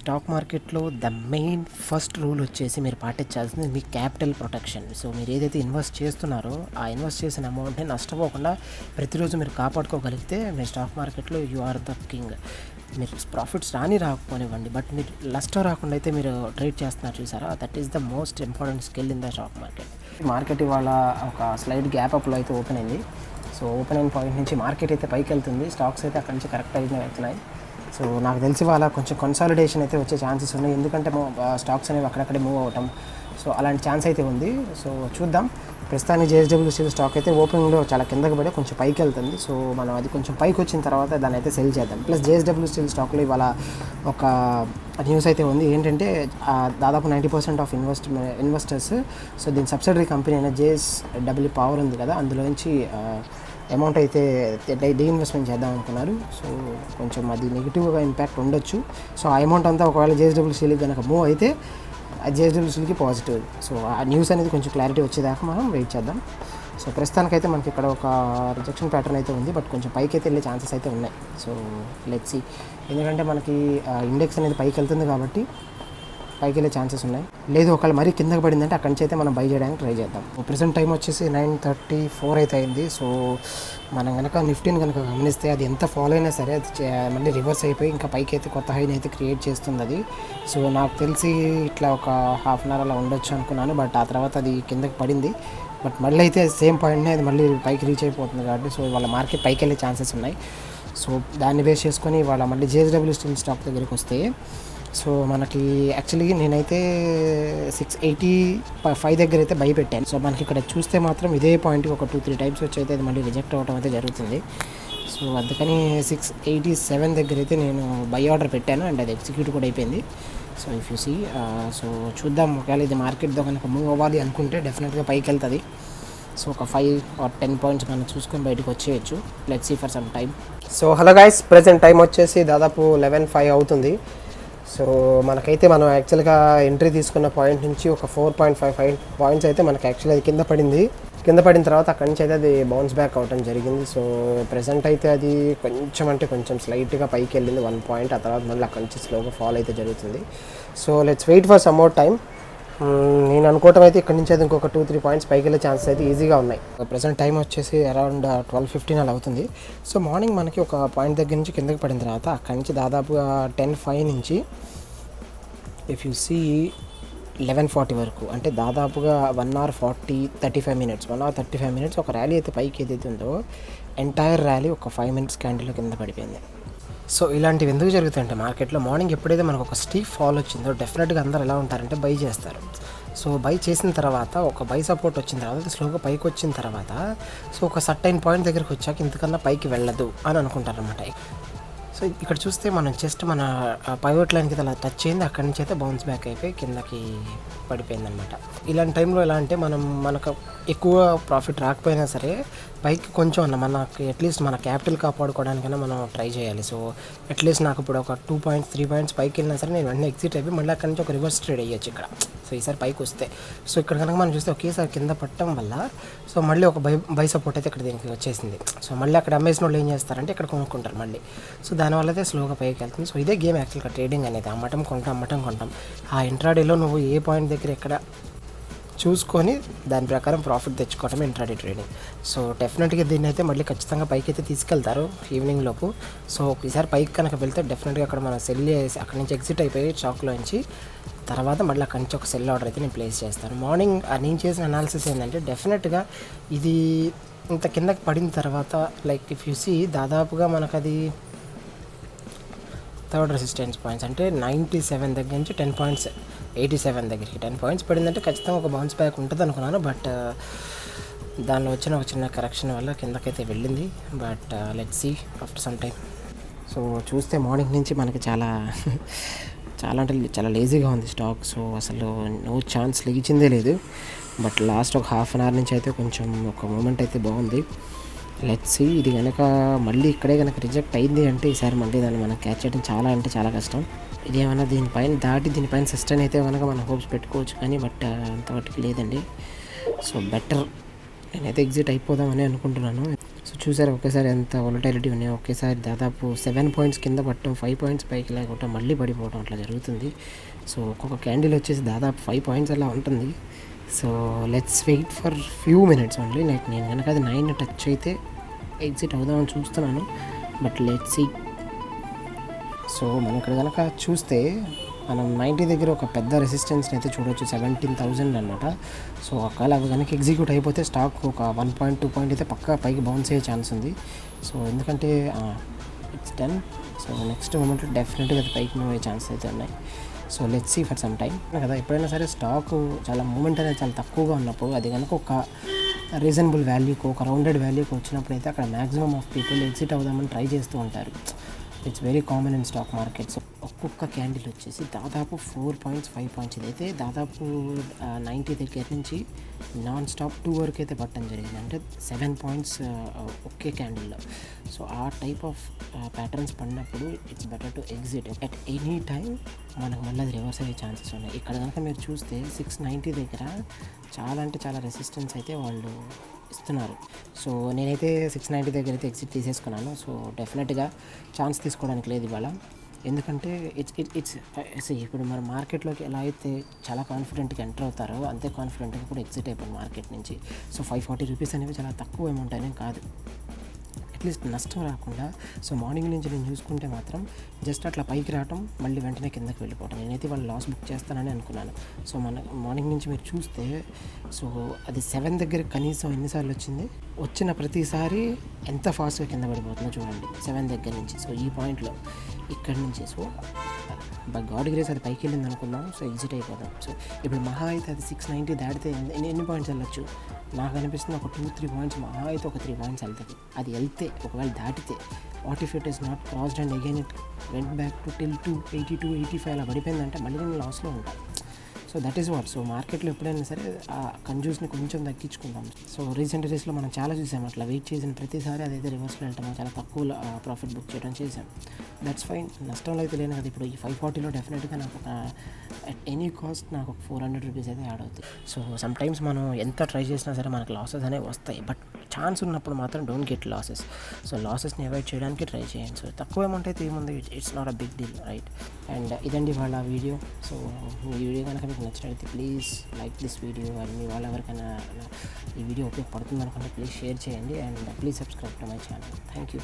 Stock మార్కెట్లో the main first rule వచ్చేసి మీరు పాటించాల్సింది మీ క్యాపిటల్ ప్రొటెక్షన్. సో మీరు ఏదైతే ఇన్వెస్ట్ చేస్తున్నారో ఆ ఇన్వెస్ట్ చేసిన అమౌంట్ని నష్టపోకుండా ప్రతిరోజు మీరు కాపాడుకోగలిగితే మీ స్టాక్ మార్కెట్లో యు ఆర్ ద కింగ్. మీరు ప్రాఫిట్స్ రాకపోనివ్వండి, బట్ మీరు నష్టం రాకుండా అయితే మీరు ట్రేడ్ చేస్తున్నారు చూసారా, that is the most important skill in the stock market ఇవాళ ఒక స్లైడ్ గ్యాప్ అప్లో అయితే ఓపెన్ అయింది. సో ఓపెన్ అయిన పాయింట్ నుంచి మార్కెట్ అయితే పైకి వెళ్తుంది, స్టాక్స్ అయితే అక్కడి నుంచి కరెక్ట్ అయితే వెళ్తున్నాయి. సో నాకు తెలిసి వాళ్ళ కొంచెం కన్సాలిడేషన్ అయితే వచ్చే ఛాన్సెస్ ఉన్నాయి, ఎందుకంటే స్టాక్స్ అనేవి అక్కడక్కడే మూవ్ అవటం. సో అలాంటి ఛాన్స్ అయితే ఉంది. సో చూద్దాం. ప్రస్తుతానికి జేఎస్డబ్ల్యూ స్టీల్ స్టాక్ అయితే ఓపెనింగ్లో చాలా కిందకి పడి కొంచెం పైకి వెళ్తుంది. సో మనం అది కొంచెం పైకి వచ్చిన తర్వాత దాన్ని అయితే సెల్ చేద్దాం. ప్లస్ జేఎస్డబ్ల్యూ స్టీల్ స్టాక్లో ఇవాళ ఒక న్యూస్ అయితే ఉంది. ఏంటంటే దాదాపు 90% ఆఫ్ ఇన్వెస్టర్స్ సో దీని సబ్సిడరీ కంపెనీ అయిన జేఎస్డబ్ల్యూ పవర్ ఉంది కదా, అందులోంచి అమౌంట్ అయితే డీఇన్వెస్ట్మెంట్ చేద్దాం అనుకున్నారు. సో కొంచెం అది నెగిటివ్గా ఇంపాక్ట్ ఉండొచ్చు. సో ఆ అమౌంట్ అంతా ఒకవేళ జేఎస్డబ్ల్యూ స్టీల్కి కనుక మూవ్ అయితే జేఎస్డబ్ల్యూ స్టీల్కి పాజిటివ్. సో ఆ న్యూస్ అనేది కొంచెం క్లారిటీ వచ్చేదాకా మనం వెయిట్ చేద్దాం. సో ప్రస్తుతానికైతే మనకి ఇక్కడ ఒక రిజెక్షన్ ప్యాటర్న్ అయితే ఉంది, బట్ కొంచెం పైకి అయితే వెళ్ళే ఛాన్సెస్ అయితే ఉన్నాయి. సో లెట్స్ సీ, ఎందుకంటే మనకి ఇండెక్స్ అనేది పైకి వెళ్తుంది కాబట్టి పైకి వెళ్ళే ఛాన్సెస్ ఉన్నాయి. లేదు ఒకవేళ మరీ కిందకి పడిందంటే అక్కడి నుంచి అయితే మనం బై చేయడానికి ట్రై చేద్దాం. ప్రెసెంట్ టైం వచ్చేసి 9:34 అయితే అయింది. సో మనం కనుక నిఫ్టీని కనుక గమనిస్తే అది ఎంత ఫాలో అయినా సరే అది మళ్ళీ రివర్స్ అయిపోయి ఇంకా పైకి అయితే కొత్త హైని అయితే క్రియేట్ చేస్తుంది అది. సో నాకు తెలిసి ఇట్లా ఒక హాఫ్ అన్ అవర్ అలా ఉండొచ్చు అనుకున్నాను, బట్ ఆ తర్వాత అది కిందకి పడింది. బట్ మళ్ళీ అయితే సేమ్ పాయింట్నే అది మళ్ళీ పైకి రీచ్ అయిపోతుంది కాబట్టి సో వాళ్ళ మార్కెట్ పైకి వెళ్ళే ఛాన్సెస్ ఉన్నాయి. సో దాన్ని బేస్ చేసుకొని వాళ్ళ మళ్ళీ జేఎస్డబ్ల్యూ స్టీల్ స్టాక్ దగ్గరికి వస్తే సో మనకి యాక్చువల్లీ నేనైతే 685 దగ్గర అయితే బై పెట్టాను. సో మనకి ఇక్కడ చూస్తే మాత్రం ఇదే పాయింట్కి ఒక 2-3 టైమ్స్ వచ్చి అయితే అది మళ్ళీ రిజెక్ట్ అవ్వడం అయితే జరుగుతుంది. సో అందుకని 687 దగ్గర అయితే నేను బై ఆర్డర్ పెట్టాను అండ్ అది ఎగ్జిక్యూట్ కూడా అయిపోయింది. So if you see, so చూద్దాం. ఒకవేళ ఇది మార్కెట్తో కనుక మూవ్ అవ్వాలి అనుకుంటే డెఫినెట్గా పైకి వెళ్తుంది. సో ఒక 5 or 10 పాయింట్స్ మనం చూసుకొని బయటకు వచ్చేయచ్చు. Let's see for some time. So hello guys, present time వచ్చేసి దాదాపు 11:05 అవుతుంది. సో మనకైతే మనం యాక్చువల్గా ఎంట్రీ తీసుకున్న పాయింట్ నుంచి ఒక 4.55 పాయింట్స్ అయితే మనకి యాక్చువల్లీ అది కింద పడింది. కింద పడిన తర్వాత అక్కడి నుంచి అయితే అది బౌన్స్ బ్యాక్ అవడం జరిగింది. సో ప్రెసెంట్ అయితే అది కొంచెం స్లైట్గా పైకి వెళ్ళింది 1 పాయింట్. ఆ తర్వాత మళ్ళీ అక్కడి నుంచి స్లోగా ఫాల్ అయితే జరుగుతుంది. So let's wait for some more time. నేను అనుకోవటం అయితే ఇక్కడ నుంచి అయితే ఇంకొక 2-3 పాయింట్స్ పైకి వెళ్ళే ఛాన్సెస్ అయితే ఈజీగా ఉన్నాయి. ప్రెసెంట్ టైం వచ్చేసి అరౌండ్ 12:15 అలా అవుతుంది. సో మార్నింగ్ మనకి ఒక పాయింట్ దగ్గర నుంచి కిందకి పడిన తర్వాత అక్కడి నుంచి దాదాపుగా 10:05 నుంచి ఇఫ్ యూ సీ 11:40 వరకు, అంటే దాదాపుగా 1 hour 35 minutes ఒక ర్యాలీ అయితే పైకి ఏదైతే ఉందో ఎంటైర్ ర్యాలీ ఒక 5 minutes క్యాండిల్లో కింద పడిపోయింది. సో ఇలాంటివి ఎందుకు జరుగుతాయంటే మార్కెట్లో మార్నింగ్ ఎప్పుడైతే మనకు ఒక స్టీప్ ఫాల్ వచ్చిందో డెఫినెట్గా అందరూ ఎలా ఉంటారంటే బై చేస్తారు. సో బై చేసిన తర్వాత ఒక బై సపోర్ట్ వచ్చిన తర్వాత స్లోగా పైకి వచ్చిన తర్వాత సో ఒక సర్టైన్ పాయింట్ దగ్గరికి వచ్చాక ఇంతకన్నా పైకి వెళ్ళదు అని అనుకుంటారు అనమాట. సో ఇక్కడ చూస్తే మనం జస్ట్ మన పైవట్ లైన్కి అలా టచ్ అయింది, అక్కడి నుంచి అయితే బౌన్స్ బ్యాక్ అయిపోయి కిందకి పడిపోయింది అనమాట. ఇలాంటి టైంలో ఎలా అంటే మనకు ఎక్కువ ప్రాఫిట్ రాకపోయినా సరే పైకి కొంచెం మనకి అట్లీస్ట్ మన క్యాపిటల్ కాపాడుకోవడానికైనా మనం ట్రై చేయాలి. సో అట్లీస్ట్ నాకు ఇప్పుడు ఒక 2 పాయింట్స్ 3 పాయింట్స్ పైకి వెళ్ళినా సరే నేను వెంటనే ఎగ్జిట్ అయిపోయి మళ్ళీ అక్కడి నుంచి ఒక రివర్స్ ట్రేడ్ అయ్యొచ్చు ఇక్కడ. సో ఈసారి పైకి వస్తే సో ఇక్కడ కనుక మనం చూస్తే ఒకేసారి కింద పట్టడం వల్ల సో మళ్ళీ ఒక బై సపోర్ట్ అయితే ఇక్కడ దీనికి వచ్చేసింది. సో మళ్ళీ అక్కడ అమ్మేసిన వాళ్ళు ఏం చేస్తారంటే ఇక్కడ కొనుక్కుంటారు మళ్ళీ. సో దానివల్ల అయితే స్లోగా పైకి వెళ్తుంది. సో ఇదే గేమ్ యాక్చువల్గా ట్రేడింగ్ అనేది, అమ్మటం కొంటాం. ఆ ఇంట్రాడేలో నువ్వు ఏ పాయింట్ దగ్గర ఎక్కడ చూసుకొని దాని ప్రకారం ప్రాఫిట్ తెచ్చుకోవటం ఇంట్రాడే ట్రేడింగ్. సో డెఫినెట్గా దీన్ని అయితే మళ్ళీ ఖచ్చితంగా పైకి అయితే తీసుకెళ్తారు ఈవినింగ్ లోపు. సో ఈసారి పైకి కనుక వెళ్తే డెఫినెట్గా అక్కడ మనం సెల్ చేసి అక్కడి నుంచి ఎగ్జిట్ అయిపోయి స్టాక్లోంచి తర్వాత మళ్ళీ అక్కడి నుంచి ఒక సెల్ ఆర్డర్ అయితే నేను ప్లేస్ చేస్తాను. మార్నింగ్ నేను చేసిన అనాలిసిస్ ఏంటంటే డెఫినెట్గా ఇది ఇంత కిందకి పడిన తర్వాత లైక్ ఇఫ్ యూ సీ దాదాపుగా మనకు అది థర్డ్ రెసిస్టెన్స్ పాయింట్స్ అంటే 97 దగ్గర నుంచి 10 పాయింట్స్ 87 దగ్గరికి 10 పాయింట్స్ పడిందంటే ఖచ్చితంగా ఒక బౌన్స్ బ్యాక్ ఉంటుంది అనుకున్నాను. బట్ దానిలో వచ్చిన ఒక చిన్న కరెక్షన్ వల్ల కిందకైతే వెళ్ళింది. But let's see after some time. So చూస్తే మార్నింగ్ నుంచి మనకి చాలా అంటే చాలా లేజీగా ఉంది స్టాక్. సో అసలు నో ఛాన్స్ లేచిందే లేదు. బట్ లాస్ట్ ఒక హాఫ్ అన్ అవర్ నుంచి అయితే కొంచెం ఒక మూమెంట్ అయితే బాగుంది. లెట్స్ సీ, ఇది కనుక మళ్ళీ ఇక్కడే కనుక రిజెక్ట్ అయింది అంటే ఈసారి మళ్ళీ దాన్ని మనం క్యాచ్ చేయడం చాలా కష్టం. ఇదేమన్నా దీనిపైన దాటి దీనిపైన సస్టైన్ అయితే కనుక మనం హోప్స్ పెట్టుకోవచ్చు, కానీ బట్ అంతవరకు లేదండి. సో బెటర్ నేనైతే ఎగ్జిట్ అయిపోదామని అనుకుంటున్నాను. సో చూసారు ఒకేసారి ఎంత వొలటిలిటీ ఉన్నాయో. ఒకేసారి దాదాపు 7 పాయింట్స్ కింద పట్టడం, 5 పాయింట్స్ పైకి లేకపోవడం, మళ్ళీ పడిపోవడం అట్లా జరుగుతుంది. సో ఒక్కొక్క క్యాండిల్ వచ్చేసి దాదాపు 5 పాయింట్స్ అలా ఉంటుంది. So let's wait for few minutes only. Like నేను కనుక అది 9 టచ్ అయితే ఎగ్జిట్ అవుదామని చూస్తున్నాను, బట్ లెట్స్ సీ. సో మనం ఇక్కడ కనుక చూస్తే మనం 90 దగ్గర ఒక పెద్ద రెసిస్టెన్స్ని అయితే చూడవచ్చు, 17,000 అనమాట. సో ఒకవేళ అవి కనుక ఎగ్జిక్యూట్ అయిపోతే స్టాక్ ఒక 1.2 పాయింట్ అయితే పక్కా పైకి బౌన్స్ అయ్యే ఛాన్స్ ఉంది. సో ఎందుకంటే ఇట్స్ డన్. సో నెక్స్ట్ మూమెంట్లో డెఫినెట్గా అది పైకి మూవ్ అయ్యే ఛాన్స్ అయితే ఉన్నాయి. So let's see for some time కదా. ఎప్పుడైనా సరే స్టాక్ చాలా మూమెంట్ అనేది చాలా తక్కువగా ఉన్నప్పుడు, అది కనుక ఒక రీజనబుల్ వాల్యూకి, ఒక రౌండెడ్ వాల్యూకి వచ్చినప్పుడు అయితే అక్కడ మ్యాక్సిమం ఆఫ్ పీపుల్ ఎగ్జిట్ అవుదామని ట్రై చేస్తూ ఉంటారు. It's very common in stock markets. ఒక్కొక్క క్యాండిల్ వచ్చేసి దాదాపు 4 పాయింట్స్ 5 పాయింట్స్, ఇదైతే దాదాపు 90 దగ్గర నుంచి నాన్ స్టాప్ 2 వరకు అయితే పట్టడం జరిగింది. అంటే 7 పాయింట్స్ ఒకే క్యాండిల్లో. సో ఆ టైప్ ఆఫ్ ప్యాటర్న్స్ పడినప్పుడు it's better to exit at any time. మనకు మళ్ళీ అది రివర్స్ అయ్యే ఛాన్సెస్ ఉన్నాయి. ఇక్కడ కనుక మీరు చూస్తే 690 దగ్గర చాలా అంటే చాలా రెసిస్టెన్స్ అయితే వాళ్ళు ఇస్తున్నారు. సో నేనైతే 690 దగ్గర అయితే ఎగ్జిట్ తీసేసుకున్నాను. సో డెఫినెట్గా ఛాన్స్ తీసుకోవడానికి లేదు ఇవాళ. ఎందుకంటే ఇట్స్ ఇప్పుడు మన మార్కెట్లోకి ఎలా అయితే చాలా కాన్ఫిడెంట్గా ఎంటర్ అవుతారో అంతే కాన్ఫిడెంట్గా కూడా ఎగ్జిట్ అయిపోయింది మార్కెట్ నుంచి. సో 540 రూపీస్ అనేవి చాలా తక్కువ అమౌంట్ అనేవి కాదు, అట్లీస్ట్ నష్టం రాకుండా. సో మార్నింగ్ నుంచి నేను చూసుకుంటే మాత్రం జస్ట్ అట్లా పైకి రావటం, మళ్ళీ వెంటనే కిందకి వెళ్ళిపోవటం. నేనైతే వాళ్ళు లాస్ బుక్ చేస్తానని అనుకున్నాను. సో మన మార్నింగ్ నుంచి మీరు చూస్తే సో అది 7 దగ్గర కనీసం ఎన్నిసార్లు వచ్చిన ప్రతిసారి ఎంత ఫాస్ట్గా కింద పడిపోతుందో చూడండి 7 దగ్గర నుంచి. సో ఈ పాయింట్లో ఇక్కడి నుంచి సో బై గాడ్ గ్రేస్ అది పైకి వెళ్ళింది అనుకుందాం. సో ఎగ్జిట్ అయిపోదాం. సో ఇప్పుడు మహా అయితే అది 690 దాటితే ఎన్ని పాయింట్స్ వెళ్ళొచ్చు నాకు అనిపిస్తుంది, ఒక 2-3 పాయింట్స్, మహా అయితే ఒక 3 పాయింట్స్ వెళ్తుంది. అది వెళ్తే ఒకవేళ దాటితే, what if it is not crossed and again it went back to till 282-85 అలా పడిపోయిందంటే మళ్ళీ నేను లాస్లో ఉంటాను. So that is what. So మార్కెట్లో ఎప్పుడైనా సరే ఆ కన్జ్యూస్ని కొంచెం తగ్గించుకుందాం. సో రీసెంట్ డేస్లో మనం చాలా చూసాం, అట్లా వెయిట్ చేసిన ప్రతిసారి అదైతే రివర్స్లో వెళ్ళటం, చాలా తక్కువ ప్రాఫిట్ బుక్ చేయడం చేసాం. దట్స్ ఫైన్, నష్టంలో అయితే లేను కదా. ఇప్పుడు ఈ 540లో డెఫినెట్గా నాకు ఒక అట్ ఎనీ కాస్ట్ నాకు ఒక 400 రూపీస్ అయితే యాడ్ అవుతాయి. సో సమ్ టైమ్స్ మనం ఎంత ట్రై చేసినా సరే మనకు లాసెస్ అనేవి వస్తాయి, బట్ ఛాన్స్ ఉన్నప్పుడు మాత్రం డోంట్ గెట్ లాసెస్. సో లాసెస్ని అవాయిడ్ చేయడానికి ట్రై చేయండి. సో తక్కువ అమౌంట్ అయితే ఏముంది, it's not a big deal, right? And ఇదండి వాళ్ళ వీడియో. సో ఈ వీడియో కనుక మీకు నచ్చినట్లయితే please like this video. And మీ వాళ్ళ ఎవరికైనా ఈ వీడియో ఉపయోగపడుతుంది అనుకుంటే ప్లీజ్ షేర్ చేయండి. And please subscribe to my channel. Thank you.